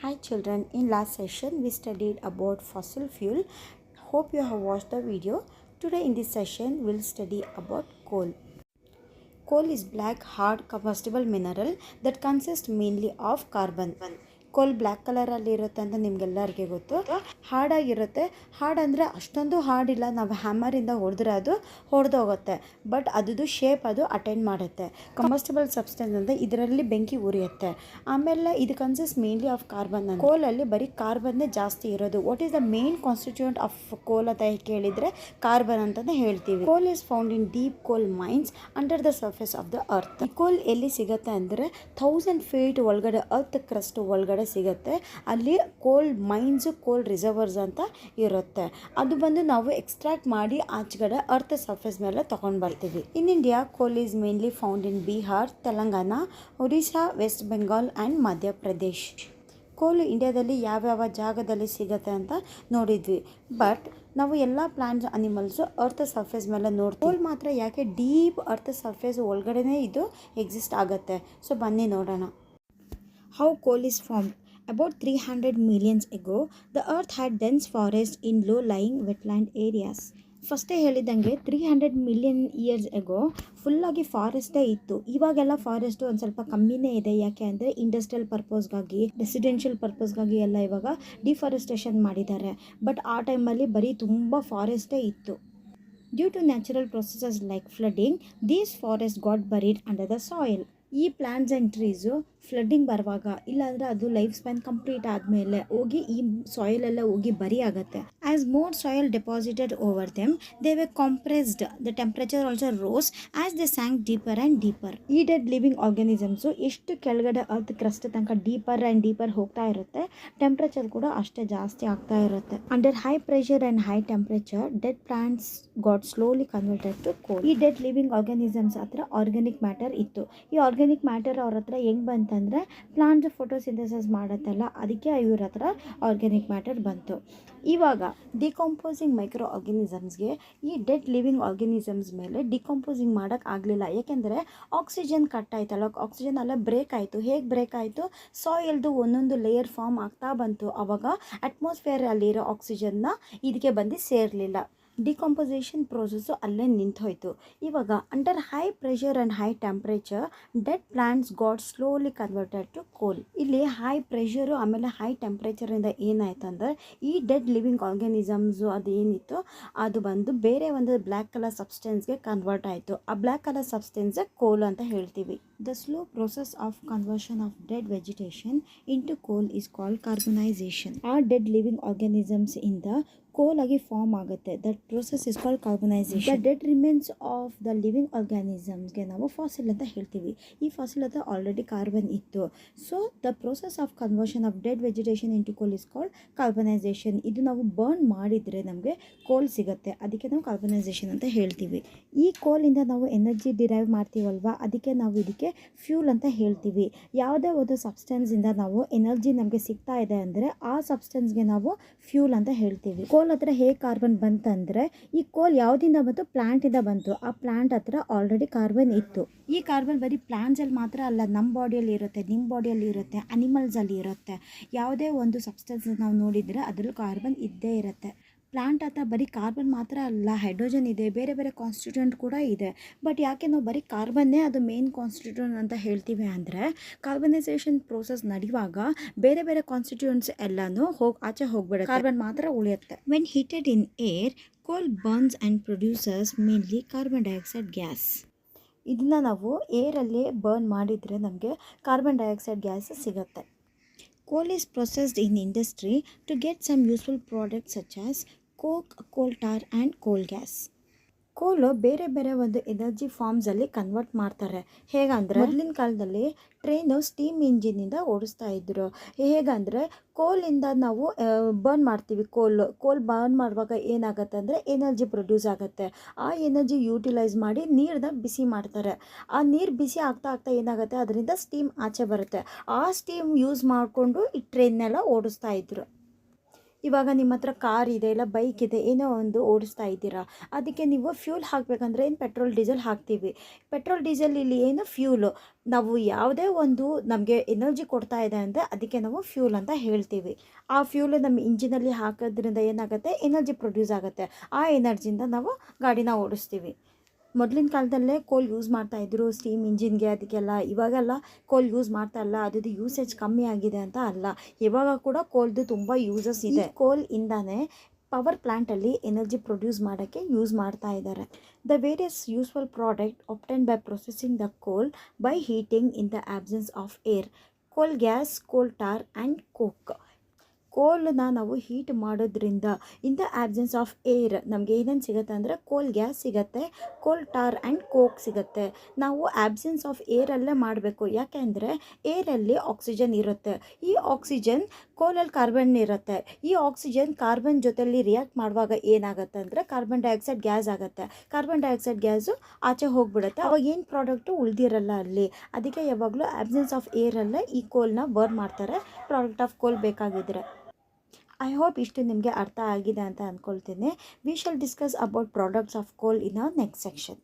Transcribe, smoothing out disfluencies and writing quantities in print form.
Hi children, in last session we studied about fossil fuel. Hope you have watched the video. Today in this session we'll study about coal. Coal is black hard combustible mineral that consists mainly of carbon. ಕೋಲ್ black ಕಲರಲ್ಲಿ ಇರುತ್ತೆ ಅಂತ ನಿಮ್ಗೆಲ್ಲರಿಗೆ ಗೊತ್ತು. ಹಾರ್ಡಾಗಿರುತ್ತೆ. Hard ಅಂದರೆ ಅಷ್ಟೊಂದು ಹಾರ್ಡಿಲ್ಲ, ನಾವು ಹ್ಯಾಮರಿಂದ ಹೊಡೆದ್ರೆ ಅದು ಹೊಡೆದೋಗುತ್ತೆ. ಬಟ್ ಅದು ಶೇಪ್ ಅದು ಅಟೆಂಡ್ ಮಾಡುತ್ತೆ. ಕಂಬಸ್ಟಿಬಲ್ ಸಬ್ಸ್ಟೆನ್ಸ್ ಅಂದರೆ ಇದರಲ್ಲಿ ಬೆಂಕಿ ಉರಿಯುತ್ತೆ. ಆಮೇಲೆ ಇದು ಕನ್ಸಿಸ್ಟ್ ಮೇನ್ಲಿ ಆಫ್ ಕಾರ್ಬನ್. ಕೋಲಲ್ಲಿ ಬರೀ ಕಾರ್ಬನ್ನೇ ಜಾಸ್ತಿ ಇರೋದು. What is the main constituent of coal ಅಂತ ಕೇಳಿದರೆ ಕಾರ್ಬನ್ ಅಂತಲೇ ಹೇಳ್ತೀವಿ. Coal is found in deep coal mines under the surface of the earth. ಈ ಕೋಲ್ ಎಲ್ಲಿ ಸಿಗುತ್ತೆ ಅಂದರೆ 1000 ಫೀಟ್ ಒಳಗಡೆ ಅರ್ತ್ ಕ್ರಸ್ಟ್ ಒಳಗಡೆ ಸಿಗುತ್ತೆ. ಅಲ್ಲಿ ಕೋಲ್ ಮೈನ್ಸ್, ಕೋಲ್ ರಿಸರ್ವರ್ಸ್ ಅಂತ ಇರುತ್ತೆ. ಅದು ಬಂದು ನಾವು ಎಕ್ಸ್ಟ್ರಾಕ್ಟ್ ಮಾಡಿ ಆಚೆಗಡೆ ಅರ್ತ್ ಸರ್ಫೇಸ್ ಮೇಲೆ ತಗೊಂಡು ಬರ್ತೀವಿ. In India coal is mainly found in Bihar, Telangana, Orissa, West Bengal and Madhya Pradesh. Coal ಇಂಡಿಯಾದಲ್ಲಿ ಯಾವ್ಯಾವ ಜಾಗದಲ್ಲಿ ಸಿಗುತ್ತೆ ಅಂತ ನೋಡಿದ್ವಿ. ಬಟ್ ನಾವು ಎಲ್ಲ ಪ್ಲಾಂಟ್ಸ್, ಅನಿಮಲ್ಸು ಅರ್ತ್ ಸರ್ಫೇಸ್ ಮೇಲೆ ನೋಡ್ತೀವಿ. ಕೋಲ್ ಮಾತ್ರ ಯಾಕೆ ಡೀಪ್ ಅರ್ತ್ ಸರ್ಫೇಸ್ ಒಳಗಡೆನೇ ಇದು ಎಕ್ಸಿಸ್ಟ್ ಆಗುತ್ತೆ. ಸೊ ಬನ್ನಿ ನೋಡೋಣ. How coal is formed? About 300 million ago, the earth had dense forest in low-lying wetland areas. ಫಸ್ಟೇ ಹೇಳಿದಂಗೆ 300 ಮಿಲಿಯನ್ ಇಯರ್ಸ್ ಎಗೋ ಫುಲ್ಲಾಗಿ ಫಾರೆಸ್ಟೇ ಇತ್ತು. ಇವಾಗೆಲ್ಲ ಫಾರೆಸ್ಟು ಒಂದು ಸ್ವಲ್ಪ ಕಮ್ಮಿನೇ ಇದೆ. ಯಾಕೆ ಅಂದರೆ ಇಂಡಸ್ಟ್ರಿಯಲ್ ಪರ್ಪಸ್ಗಾಗಿ, ರೆಸಿಡೆನ್ಷಿಯಲ್ ಪರ್ಪಸ್ಗಾಗಿ ಎಲ್ಲ ಇವಾಗ ಡಿಫಾರೆಸ್ಟೇಷನ್ ಮಾಡಿದ್ದಾರೆ. ಬಟ್ ಆ ಟೈಮಲ್ಲಿ ಬರೀ ತುಂಬ ಫಾರೆಸ್ಟೇ ಇತ್ತು. Due to natural processes like flooding, these forest got buried under the soil. ಈ ಪ್ಲಾಂಟ್ಸ್ ಆ್ಯಂಡ್ ಟ್ರೀಸು ಫ್ಲಡ್ಡಿಂಗ್ ಬರುವಾಗ, ಇಲ್ಲಾಂದರೆ ಅದು ಲೈಫ್ ಸ್ಪ್ಯಾನ್ ಕಂಪ್ಲೀಟ್ ಆದಮೇಲೆ ಹೋಗಿ ಈ ಸಾಯಿಲೆಲ್ಲ ಹೋಗಿ ಬರಿ ಆಗುತ್ತೆ. As more soil deposited over them, they were compressed. The temperature also rose as they sank deeper and deeper. ಈ ಡೆಡ್ ಲಿವಿಂಗ್ ಆರ್ಗನಿಸಮ್ಸು ಎಷ್ಟು ಕೆಳಗಡೆ ಅರ್ತ್ ಕ್ರಸ್ಟ್ ತನಕ ಡೀಪರ್ ಆ್ಯಂಡ್ ಡೀಪರ್ ಹೋಗ್ತಾ ಇರುತ್ತೆ, ಟೆಂಪ್ರೇಚರ್ ಕೂಡ ಅಷ್ಟೇ ಜಾಸ್ತಿ ಆಗ್ತಾ ಇರುತ್ತೆ. Under high pressure and high temperature, dead plants got slowly converted to coal. ಈ ಡೆಡ್ ಲಿವಿಂಗ್ ಆರ್ಗನಿಸಮ್ಸ್ ಹತ್ರ ಆರ್ಗ್ಯಾನಿಕ್ ಮ್ಯಾಟರ್ ಇತ್ತು. ಈ ಆರ್ಗ್ಯಾನಿಕ್ ಮ್ಯಾಟರ್ ಅವ್ರ ಹತ್ರ ಹೆಂಗೆ ಬಂತಂದರೆ, ಪ್ಲಾಂಟ್ ಫೋಟೋಸಿಂಥಸಿಸ್ ಮಾಡುತ್ತಲ್ಲ, ಅದಕ್ಕೆ ಇವ್ರ ಹತ್ರ ಆರ್ಗ್ಯಾನಿಕ್ ಮ್ಯಾಟರ್ ಬಂತು. ಇವಾಗ ಡಿಕಂಪೋಸಿಂಗ್ ಮೈಕ್ರೋ ಆರ್ಗ್ಯಾನಿಸಮ್ಸ್ಗೆ ಈ ಡೆಡ್ ಲಿವಿಂಗ್ ಆರ್ಗ್ಯಾನಿಸಮ್ಸ್ ಮೇಲೆ ಡಿಕಂಪೋಸಿಂಗ್ ಮಾಡೋಕ್ಕೆ ಆಗಲಿಲ್ಲ. ಯಾಕೆಂದರೆ ಆಕ್ಸಿಜನ್ ಕಟ್ ಆಯ್ತಲ್ಲ, ಆಕ್ಸಿಜನ್ ಅಲ್ಲೇ ಬ್ರೇಕ್ ಆಯಿತು. ಹೇಗೆ ಬ್ರೇಕ್ ಆಯಿತು? ಸಾಯಿಲ್ದು ಒಂದೊಂದು ಲೇಯರ್ ಫಾರ್ಮ್ ಆಗ್ತಾ ಬಂತು. ಆವಾಗ ಅಟ್ಮಾಸ್ಫಿಯರಲ್ಲಿರೋ ಆಕ್ಸಿಜನ್ನ ಇದಕ್ಕೆ ಬಂದು ಸೇರಲಿಲ್ಲ. ಡಿಕಂಪೋಸಿಷನ್ ಪ್ರೋಸೆಸ್ಸು ಅಲ್ಲೇ ನಿಂತೋಯ್ತು. ಇವಾಗ under high pressure and high temperature, dead plants got slowly converted to coal. ಇಲ್ಲಿ ಹೈ ಪ್ರೆಷರು ಆಮೇಲೆ ಹೈ ಟೆಂಪ್ರೇಚರಿಂದ ಏನಾಯ್ತು ಅಂದರೆ, ಈ ಡೆಡ್ ಲಿವಿಂಗ್ ಆರ್ಗ್ಯಾನಿಸಮ್ಸು ಅದೇನಿತ್ತು ಅದು ಬಂದು ಬೇರೆ ಒಂದು ಬ್ಲ್ಯಾಕ್ ಕಲರ್ ಸಬ್ಸ್ಟೆನ್ಸ್ಗೆ ಕನ್ವರ್ಟ್ ಆಯಿತು. ಆ ಬ್ಲ್ಯಾಕ್ ಕಲರ್ ಸಬ್ಸ್ಟೆನ್ಸ್ ಕೋಲ್ ಅಂತ ಹೇಳ್ತೀವಿ. The slow process of conversion of dead vegetation into coal is called carbonisation. ಆ ಡೆಡ್ ಲಿವಿಂಗ್ ಆರ್ಗ್ಯಾನಿಸಮ್ಸ್ ಇಂದ ಕೋಲ್ ಆಗಿ ಫಾರ್ಮ್ ಆಗುತ್ತೆ. That process is called carbonisation. The dead remains of the living ಆರ್ಗ್ಯಾನಿಸಮ್ಸ್ಗೆ ನಾವು fossil ಅಂತ ಹೇಳ್ತೀವಿ. ಈ ಫಾಸಿಲ್ ಹತ್ರ ಆಲ್ರೆಡಿ ಕಾರ್ಬನ್ ಇತ್ತು. So the process of conversion of dead vegetation into coal is called carbonisation. ಇದು ನಾವು ಬರ್ನ್ ಮಾಡಿದರೆ ನಮಗೆ ಕೋಲ್ ಸಿಗುತ್ತೆ, ಅದಕ್ಕೆ ನಾವು ಕಾರ್ಬನೈಸೇಷನ್ ಅಂತ ಹೇಳ್ತೀವಿ. ಈ ಕೋಲಿಂದ ನಾವು ಎನರ್ಜಿ ಡಿರೈವ್ ಮಾಡ್ತೀವಲ್ವ, ಅದಕ್ಕೆ ನಾವು ಇದಕ್ಕೆ ಫ್ಯೂಲ್ ಅಂತ ಹೇಳ್ತೀವಿ. ಯಾವುದೇ ಒಂದು ಸಬ್ಸ್ಟೆನ್ಸಿಂದ ನಾವು ಎನರ್ಜಿ ನಮಗೆ ಸಿಗ್ತಾ ಇದೆ ಅಂದರೆ ಆ ಸಬ್ಸ್ಟೆನ್ಸ್ಗೆ ನಾವು ಫ್ಯೂಲ್ ಅಂತ ಹೇಳ್ತೀವಿ. ಕೋಲ್ ಹತ್ರ ಹೇಗೆ ಕಾರ್ಬನ್ ಬಂತಂದರೆ, ಈ ಕೋಲ್ ಯಾವುದಿಂದ ಬಂತು? ಪ್ಲಾಂಟಿಂದ ಬಂತು. ಆ ಪ್ಲಾಂಟ್ ಹತ್ರ ಆಲ್ರೆಡಿ ಕಾರ್ಬನ್ ಇತ್ತು. ಈ ಕಾರ್ಬನ್ ಬರೀ ಪ್ಲಾಂಟ್ಸಲ್ಲಿ ಮಾತ್ರ ಅಲ್ಲ, ನಮ್ಮ ಬಾಡಿಯಲ್ಲಿ ಇರುತ್ತೆ, ನಿಮ್ಮ ಬಾಡಿಯಲ್ಲಿ ಇರುತ್ತೆ, ಅನಿಮಲ್ಸಲ್ಲಿ ಇರುತ್ತೆ. ಯಾವುದೇ ಒಂದು ಸಬ್ಸ್ಟೆನ್ಸ್ ನಾವು ನೋಡಿದರೆ ಅದರಲ್ಲಿ ಕಾರ್ಬನ್ ಇದ್ದೇ ಇರುತ್ತೆ. ಪ್ಲಾಂಟ್ ಹತ್ರ ಬರೀ ಕಾರ್ಬನ್ ಮಾತ್ರ ಅಲ್ಲ, ಹೈಡ್ರೋಜನ್ ಇದೆ, ಬೇರೆ ಬೇರೆ ಕಾನ್ಸ್ಟಿಟ್ಯೂಯೆಂಟ್ ಕೂಡ ಇದೆ. ಬಟ್ ಯಾಕೆ ನಾವು ಬರೀ ಕಾರ್ಬನ್ನೇ ಅದು ಮೇನ್ ಕಾನ್ಸ್ಟಿಟ್ಯೂಯೆಂಟ್ ಅಂತ ಹೇಳ್ತೀವಿ ಅಂದರೆ, ಕಾರ್ಬನೈಸೇಷನ್ ಪ್ರೋಸೆಸ್ ನಡೆಯುವಾಗ ಬೇರೆ ಬೇರೆ ಕಾನ್ಸ್ಟಿಟ್ಯೂಯೆಂಟ್ಸ್ ಎಲ್ಲನೂ ಆಚೆ ಹೋಗ್ಬಿಡುತ್ತೆ, ಕಾರ್ಬನ್ ಮಾತ್ರ ಉಳಿಯುತ್ತೆ. ವೆನ್ ಹೀಟೆಡ್ ಇನ್ ಏರ್, ಕೋಲ್ burns and producers mainly carbon dioxide gas. ಇದನ್ನು ನಾವು ಏರಲ್ಲಿ ಬರ್ನ್ ಮಾಡಿದರೆ ನಮಗೆ ಕಾರ್ಬನ್ ಡೈಆಕ್ಸೈಡ್ ಗ್ಯಾಸ್ ಸಿಗುತ್ತೆ. Coal is processed in industry to get some useful products such as coke, coal tar and coal gas. ಕೋಲು ಬೇರೆ ಬೇರೆ ಒಂದು ಎನರ್ಜಿ ಫಾರ್ಮ್ಸಲ್ಲಿ ಕನ್ವರ್ಟ್ ಮಾಡ್ತಾರೆ. ಹೇಗಂದರೆ, ಮೊದಲಿನ ಕಾಲದಲ್ಲಿ ಟ್ರೈನು ಸ್ಟೀಮ್ ಇಂಜಿನಿಂದ ಓಡಿಸ್ತಾ ಇದ್ರು. ಹೇಗಂದರೆ, ಕೋಲಿಂದ ನಾವು ಬರ್ನ್ ಮಾಡ್ತೀವಿ. ಕೋಲ್ ಬರ್ನ್ ಮಾಡುವಾಗ ಏನಾಗುತ್ತೆ ಅಂದರೆ ಎನರ್ಜಿ ಪ್ರೊಡ್ಯೂಸ್ ಆಗುತ್ತೆ. ಆ ಎನರ್ಜಿ ಯೂಟಿಲೈಸ್ ಮಾಡಿ ನೀರನ್ನ ಬಿಸಿ ಮಾಡ್ತಾರೆ. ಆ ನೀರು ಬಿಸಿ ಆಗ್ತಾ ಆಗ್ತಾ ಏನಾಗುತ್ತೆ, ಅದರಿಂದ ಸ್ಟೀಮ್ ಆಚೆ ಬರುತ್ತೆ. ಆ ಸ್ಟೀಮ್ ಯೂಸ್ ಮಾಡಿಕೊಂಡು ಈ ಟ್ರೈನ್ನೆಲ್ಲ ಓಡಿಸ್ತಾ ಇದ್ರು. ಇವಾಗ ನಿಮ್ಮ ಹತ್ರ ಕಾರ್ ಇದೆ, ಇಲ್ಲ ಬೈಕ್ ಇದೆ, ಏನೋ ಒಂದು ಓಡಿಸ್ತಾ ಇದ್ದೀರಾ, ಅದಕ್ಕೆ ನೀವು ಫ್ಯೂಲ್ ಹಾಕಬೇಕಂದ್ರೆ ಏನು ಪೆಟ್ರೋಲ್ ಡೀಸೆಲ್ ಹಾಕ್ತೀವಿ. ಪೆಟ್ರೋಲ್ ಡೀಸೆಲ್ ಇಲ್ಲಿ ಏನು ಫ್ಯೂಲು, ನಾವು ಯಾವುದೇ ಒಂದು ನಮಗೆ ಎನರ್ಜಿ ಕೊಡ್ತಾ ಇದೆ ಅಂದರೆ ಅದಕ್ಕೆ ನಾವು ಫ್ಯೂಲ್ ಅಂತ ಹೇಳ್ತೀವಿ. ಆ ಫ್ಯೂಲ್ ನಮ್ಮ ಇಂಜಿನಲ್ಲಿ ಹಾಕೋದ್ರಿಂದ ಏನಾಗುತ್ತೆ, ಎನರ್ಜಿ ಪ್ರೊಡ್ಯೂಸ್ ಆಗುತ್ತೆ. ಆ ಎನರ್ಜಿಯಿಂದ ನಾವು ಗಾಡಿನ ಓಡಿಸ್ತೀವಿ. ಮೊದಲಿನ ಕಾಲದಲ್ಲೇ ಕೋಲ್ ಯೂಸ್ ಮಾಡ್ತಾಯಿದ್ರು ಸ್ಟೀಮ್ ಇಂಜಿನ್ಗೆ, ಅದಕ್ಕೆಲ್ಲ. ಇವಾಗೆಲ್ಲ ಕೋಲ್ ಯೂಸ್ ಮಾಡ್ತಾ ಇಲ್ಲ, ಅದ್ರದ್ದು ಯೂಸೇಜ್ ಕಮ್ಮಿ ಆಗಿದೆ ಅಂತ ಅಲ್ಲ, ಇವಾಗ ಕೂಡ ಕೋಲ್ದು ತುಂಬ ಯೂಸಸ್ ಇದೆ. ಕೋಲ್ ಇಂದಾನೆ ಪವರ್ ಪ್ಲ್ಯಾಂಟಲ್ಲಿ ಎನರ್ಜಿ ಪ್ರೊಡ್ಯೂಸ್ ಮಾಡೋಕ್ಕೆ ಯೂಸ್ ಮಾಡ್ತಾ ಇದ್ದಾರೆ. The various useful product obtained by processing the coal by heating in the absence of air: coal gas, coal tar and coke. ಕೋಲನ್ನ ನಾವು ಹೀಟ್ ಮಾಡೋದ್ರಿಂದ in the absence of air ನಮಗೆ ಏನೇನು ಸಿಗುತ್ತೆ ಅಂದರೆ ಕೋಲ್ ಗ್ಯಾಸ್ ಸಿಗುತ್ತೆ, ಕೋಲ್ ಟಾರ್ ಆ್ಯಂಡ್ ಕೋಕ್ ಸಿಗುತ್ತೆ. ನಾವು ಆಬ್ಸೆನ್ಸ್ ಆಫ್ ಏರಲ್ಲೇ ಮಾಡಬೇಕು, ಯಾಕೆಂದರೆ ಏರಲ್ಲಿ ಆಕ್ಸಿಜನ್ ಇರುತ್ತೆ. ಈ ಆಕ್ಸಿಜನ್ ಕೋಲಲ್ಲಿ ಕಾರ್ಬನ್ ಇರುತ್ತೆ. ಈ ಆಕ್ಸಿಜನ್ ಕಾರ್ಬನ್ ಜೊತೆಲಿ ರಿಯಾಕ್ಟ್ ಮಾಡುವಾಗ ಏನಾಗುತ್ತೆ ಅಂದರೆ ಕಾರ್ಬನ್ ಡೈಆಕ್ಸೈಡ್ ಗ್ಯಾಸ್ ಆಗುತ್ತೆ. ಕಾರ್ಬನ್ ಡೈಆಕ್ಸೈಡ್ ಗ್ಯಾಸು ಆಚೆ ಹೋಗ್ಬಿಡುತ್ತೆ. ಅವಾಗ ಏನು ಪ್ರಾಡಕ್ಟು ಉಳಿದಿರಲ್ಲ ಅಲ್ಲಿ. ಅದಕ್ಕೆ ಯಾವಾಗಲೂ ಆಬ್ಸೆನ್ಸ್ ಆಫ್ ಏರಲ್ಲೇ ಈ ಕೋಲ್ನ ಬರ್ನ್ ಮಾಡ್ತಾರೆ ಪ್ರಾಡಕ್ಟ್ ಆಫ್ ಕೋಲ್ ಬೇಕಾಗಿದ್ದರೆ. ಐ ಹೋಪ್ ಇಷ್ಟು ನಿಮಗೆ ಅರ್ಥ ಆಗಿದೆ ಅಂತ ಅಂದ್ಕೊಳ್ತೀನಿ. We shall discuss about products of ಕೋಲ್ ಇನ್ ಅವರ್ ನೆಕ್ಸ್ಟ್ ಸೆಕ್ಷನ್.